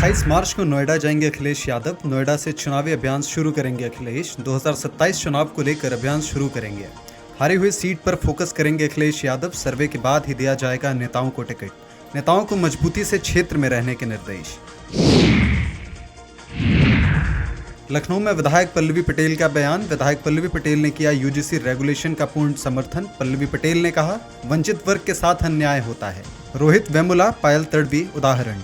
28 मार्च को नोएडा जाएंगे अखिलेश यादव। नोएडा से चुनावी अभियान शुरू करेंगे अखिलेश। 2027 चुनाव को लेकर अभियान शुरू करेंगे। हारी हुई सीट पर फोकस करेंगे अखिलेश यादव। सर्वे के बाद ही दिया जाएगा नेताओं को टिकट। नेताओं को मजबूती से क्षेत्र में रहने के निर्देश। लखनऊ में विधायक पल्लवी पटेल का बयान। विधायक पल्लवी पटेल ने किया यूजीसी रेगुलेशन का पूर्ण समर्थन। पल्लवी पटेल ने कहा, वंचित वर्ग के साथ अन्याय होता है। रोहित वेमुला, पायल तड़वी उदाहरण।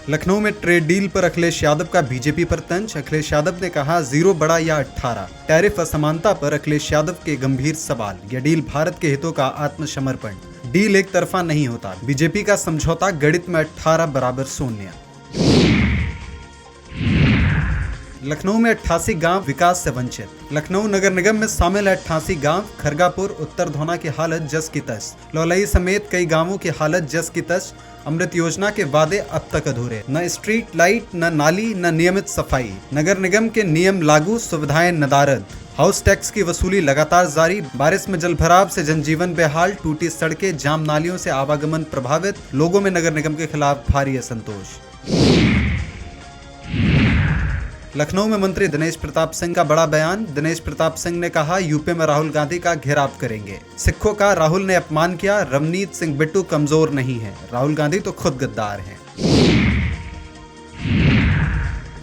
लखनऊ में ट्रेड डील पर अखिलेश यादव का बीजेपी पर तंज। अखिलेश यादव ने कहा, 0 बड़ा या 18। टैरिफ असमानता पर अखिलेश यादव के गंभीर सवाल। यह डील भारत के हितों का आत्मसमर्पण। डील एक तरफा नहीं होता। बीजेपी का समझौता गणित में 18 बराबर शून्य। लखनऊ में 88 गांव विकास से वंचित। लखनऊ नगर निगम में शामिल 88 गांव। खरगापुर, उत्तर धोना की हालत जस की तस। लौलई समेत कई गांवों की हालत जस की तस। अमृत योजना के वादे अब तक अधूरे। न स्ट्रीट लाइट, न नाली, न नियमित सफाई। नगर निगम के नियम लागू, सुविधाएं नदारद। हाउस टैक्स की वसूली लगातार जारी। बारिश में जलभराव से जनजीवन बेहाल। टूटी सड़कें, जाम नालियों से आवागमन प्रभावित। लोगों में नगर निगम के खिलाफ भारी असंतोष। लखनऊ में मंत्री दिनेश प्रताप सिंह का बड़ा बयान। दिनेश प्रताप सिंह ने कहा, यूपी में राहुल गांधी का घेराव करेंगे। सिखों का राहुल ने अपमान किया। रवनीत सिंह बिट्टू कमजोर नहीं है, राहुल गांधी तो खुद गद्दार हैं।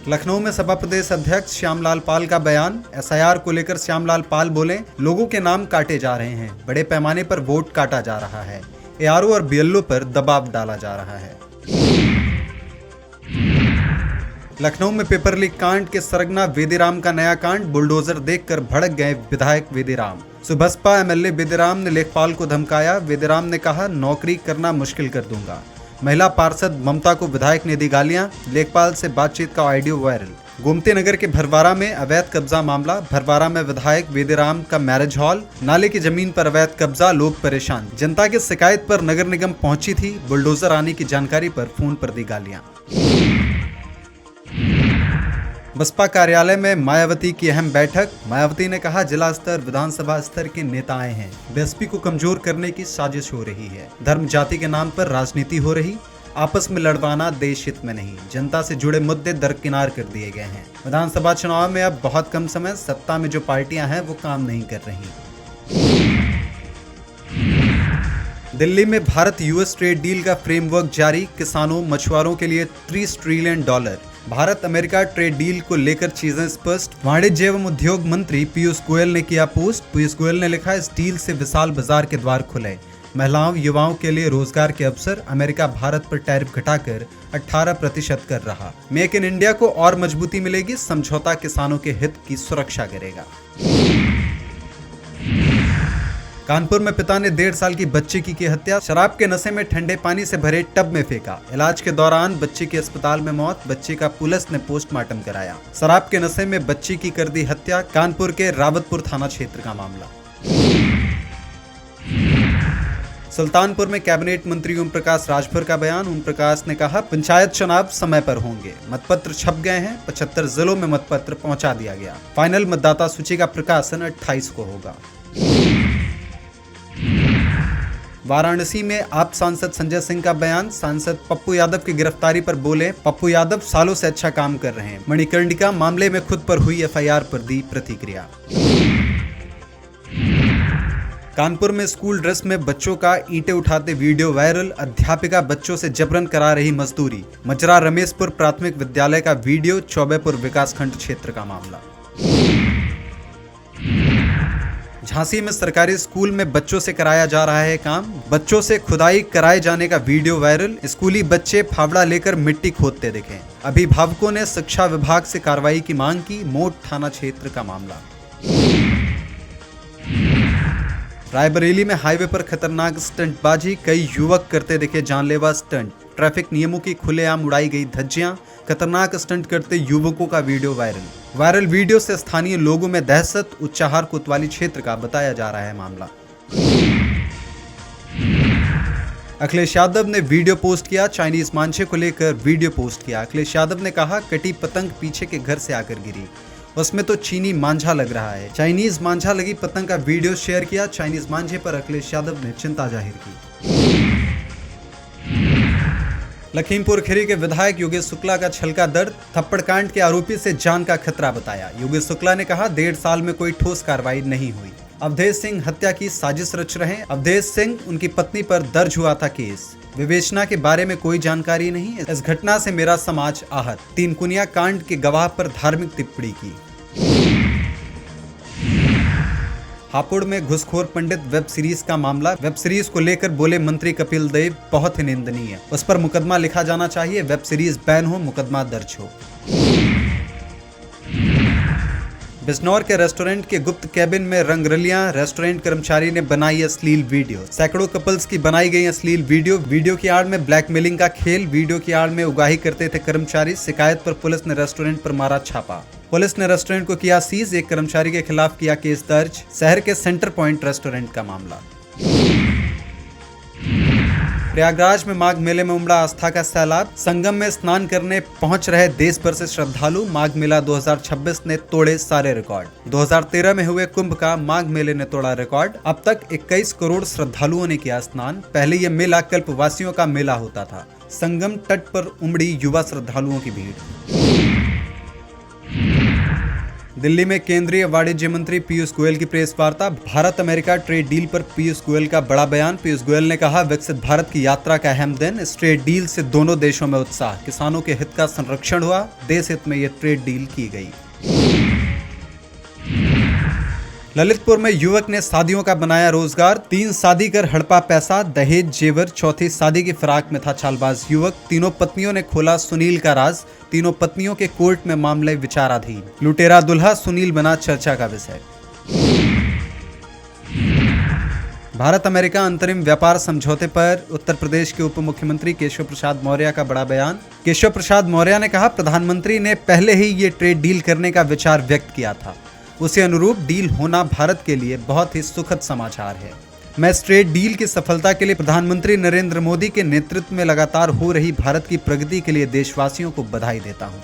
लखनऊ में सपा प्रदेश अध्यक्ष श्यामलाल पाल का बयान। एसआईआर को लेकर श्यामलाल पाल बोले, लोगों के नाम काटे जा रहे हैं। बड़े पैमाने पर वोट काटा जा रहा है। एआरओ और बीएलओ पर दबाव डाला जा रहा है। लखनऊ में पेपर लीक कांड के सरगना वेदीराम का नया कांड। बुलडोजर देखकर भड़क गए विधायक वेदीराम। सुबसपा एमएलए वेदीराम ने लेखपाल को धमकाया। वेदीराम ने कहा, नौकरी करना मुश्किल कर दूंगा। महिला पार्षद ममता को विधायक ने दी गालियां। लेखपाल से बातचीत का ऑडियो वायरल। गोमती नगर के भरवारा में अवैध कब्जा मामला। भरवारा में विधायक वेदीराम का मैरिज हॉल। नाले की जमीन पर अवैध कब्जा, लोग परेशान। जनता की शिकायत पर नगर निगम पहुंची थी। बुलडोजर आने की जानकारी पर फोन पर दी गालियां। बसपा कार्यालय में मायावती की अहम बैठक। मायावती ने कहा, जिला स्तर, विधानसभा स्तर के नेता आए हैं। बीएसपी को कमजोर करने की साजिश हो रही है। धर्म जाति के नाम पर राजनीति हो रही। आपस में लड़वाना देश हित में नहीं। जनता से जुड़े मुद्दे दरकिनार कर दिए गए हैं। विधानसभा चुनाव में अब बहुत कम समय। सत्ता में जो पार्टियां हैं वो काम नहीं कर रही। दिल्ली में भारत यूएस ट्रेड डील का फ्रेमवर्क जारी। किसानों, मछुआरों के लिए $30 trillion. Bharat America trade deal को लेकर चीजें स्पष्ट। वाणिज्य एवं उद्योग मंत्री पीयूष गोयल ने किया पोस्ट। पीयूष गोयल ने लिखा, इस डील से विशाल बाजार के द्वार खुले। महिलाओं, युवाओं के लिए रोजगार के अवसर। अमेरिका भारत पर टैरिफ घटाकर 18% कर रहा। मेक इन इंडिया को और मजबूती मिलेगी। समझौता किसानों के हित की सुरक्षा करेगा। कानपुर में पिता ने 1.5 साल की बच्ची की हत्या। शराब के नशे में ठंडे पानी से भरे टब में फेंका। इलाज के दौरान बच्ची की अस्पताल में मौत। बच्ची का पुलिस ने पोस्टमार्टम कराया। शराब के नशे में बच्ची की कर दी हत्या। कानपुर के रावतपुर थाना क्षेत्र का मामला। सुल्तानपुर में कैबिनेट मंत्री ओम प्रकाश राजभर का बयान। ओम प्रकाश ने कहा, पंचायत चुनाव समय पर होंगे। मतपत्र छप गए हैं। 75 जिलों में मतपत्र पहुंचा दिया गया। फाइनल मतदाता सूची का प्रकाशन 28 को होगा। वाराणसी में आप सांसद संजय सिंह का बयान। सांसद पप्पू यादव की गिरफ्तारी पर बोले, पप्पू यादव सालों से अच्छा काम कर रहे हैं। मणिकर्णिका मामले में खुद पर हुई एफआईआर पर दी प्रतिक्रिया। कानपुर में स्कूल ड्रेस में बच्चों का ईंटें उठाते वीडियो वायरल। अध्यापिका बच्चों से जबरन करा रही मजदूरी। मजरा रमेशपुर प्राथमिक विद्यालय का वीडियो। चौबेपुर विकासखंड क्षेत्र का मामला। झांसी में सरकारी स्कूल में बच्चों से कराया जा रहा है काम। बच्चों से खुदाई कराए जाने का वीडियो वायरल। स्कूली बच्चे फावड़ा लेकर मिट्टी खोदते दिखे। अभिभावकों ने शिक्षा विभाग से कार्रवाई की मांग की। मोट थाना क्षेत्र का मामला। रायबरेली में हाईवे पर खतरनाक स्टंटबाजी। कई युवक करते दिखे जानलेवा स्टंट। ट्रैफिक नियमों की खुलेआम उड़ाई गई धज्जियां। खतरनाक स्टंट करते युवकों का वीडियो वायरल वीडियो से स्थानीय लोगों में दहशत। उच्चाहार कोतवाली क्षेत्र का बताया जा रहा है मामला। अखिलेश यादव ने वीडियो पोस्ट किया। चाइनीज मांझे को लेकर वीडियो पोस्ट किया। अखिलेश यादव ने कहा, कटी पतंग पीछे के घर से आकर गिरी। उसमें तो चीनी मांझा लग रहा है। चाइनीज मांझा लगी पतंग का वीडियो शेयर किया। चाइनीज मांझे पर अखिलेश यादव ने चिंता जाहिर की। लखीमपुर खीरी के विधायक योगेश शुक्ला का छलका दर्द, थप्पड़ कांड के आरोपी से जान का खतरा बताया। योगेश शुक्ला ने कहा 1.5 साल में कोई ठोस कार्रवाई नहीं हुई। अवधेश सिंह हत्या की साजिश रच रहे। अवधेश सिंह, उनकी पत्नी पर दर्ज हुआ था केस। विवेचना के बारे में कोई जानकारी नहीं। इस घटना से मेरा समाज आहत। तीनकुनिया कांड के गवाह पर धार्मिक टिप्पणी की। हापुड़ में घुसखोर पंडित वेब सीरीज का मामला। वेब सीरीज को लेकर बोले मंत्री कपिल देव, बहुत ही निंदनीय, उस पर मुकदमा लिखा जाना चाहिए। वेब सीरीज बैन हो, मुकदमा दर्ज हो। बिजनौर के रेस्टोरेंट के गुप्त कैबिन में रंगरलियां। रेस्टोरेंट कर्मचारी ने बनाई अश्लील वीडियो। सैकड़ों कपल्स की बनाई गई अश्लील वीडियो की आड़ में ब्लैकमेलिंग का खेल। वीडियो की आड़ में उगाही करते थे कर्मचारी। शिकायत पर पुलिस ने रेस्टोरेंट पर मारा छापा। पुलिस ने रेस्टोरेंट को किया सीज। एक कर्मचारी के खिलाफ किया केस दर्ज। शहर के सेंटर पॉइंट रेस्टोरेंट का मामला। प्रयागराज में माघ मेले में उमड़ा आस्था का सैलाब। संगम में स्नान करने पहुंच रहे देश भर से श्रद्धालु। माघ मेला 2026 ने तोड़े सारे रिकॉर्ड। 2013 में हुए कुंभ का माघ मेले ने तोड़ा रिकॉर्ड। अब तक 21 करोड़ श्रद्धालुओं ने किया स्नान। पहले यह मेला कल्पवासियों का मेला होता था। संगम तट पर उमड़ी युवा श्रद्धालुओं की भीड़। दिल्ली में केंद्रीय वाणिज्य मंत्री पीयूष गोयल की प्रेस वार्ता। भारत अमेरिका ट्रेड डील पर पीयूष गोयल का बड़ा बयान। पीयूष गोयल ने कहा, विकसित भारत की यात्रा का अहम दिन। इस ट्रेड डील से दोनों देशों में उत्साह। किसानों के हित का संरक्षण हुआ। देश हित में यह ट्रेड डील की गई। ललितपुर में युवक ने शादियों का बनाया रोजगार। 3 शादी कर हड़पा पैसा, दहेज, जेवर। चौथी शादी की फिराक में था चालबाज युवक। तीनों पत्नियों ने खोला सुनील का राज। तीनों पत्नियों के कोर्ट में मामले विचाराधीन। लुटेरा दुल्हा सुनील बना चर्चा का विषय। भारत अमेरिका अंतरिम व्यापार समझौते पर उत्तर प्रदेश के उप मुख्यमंत्री केशव प्रसाद मौर्य का बड़ा बयान। केशव प्रसाद मौर्य ने कहा, प्रधानमंत्री ने पहले ही ये ट्रेड डील करने का विचार व्यक्त किया था। उसी अनुरूप डील होना भारत के लिए बहुत ही सुखद समाचार है। मैं इस ट्रेड डील की सफलता के लिए प्रधानमंत्री नरेंद्र मोदी के नेतृत्व में लगातार हो रही भारत की प्रगति के लिए देशवासियों को बधाई देता हूं।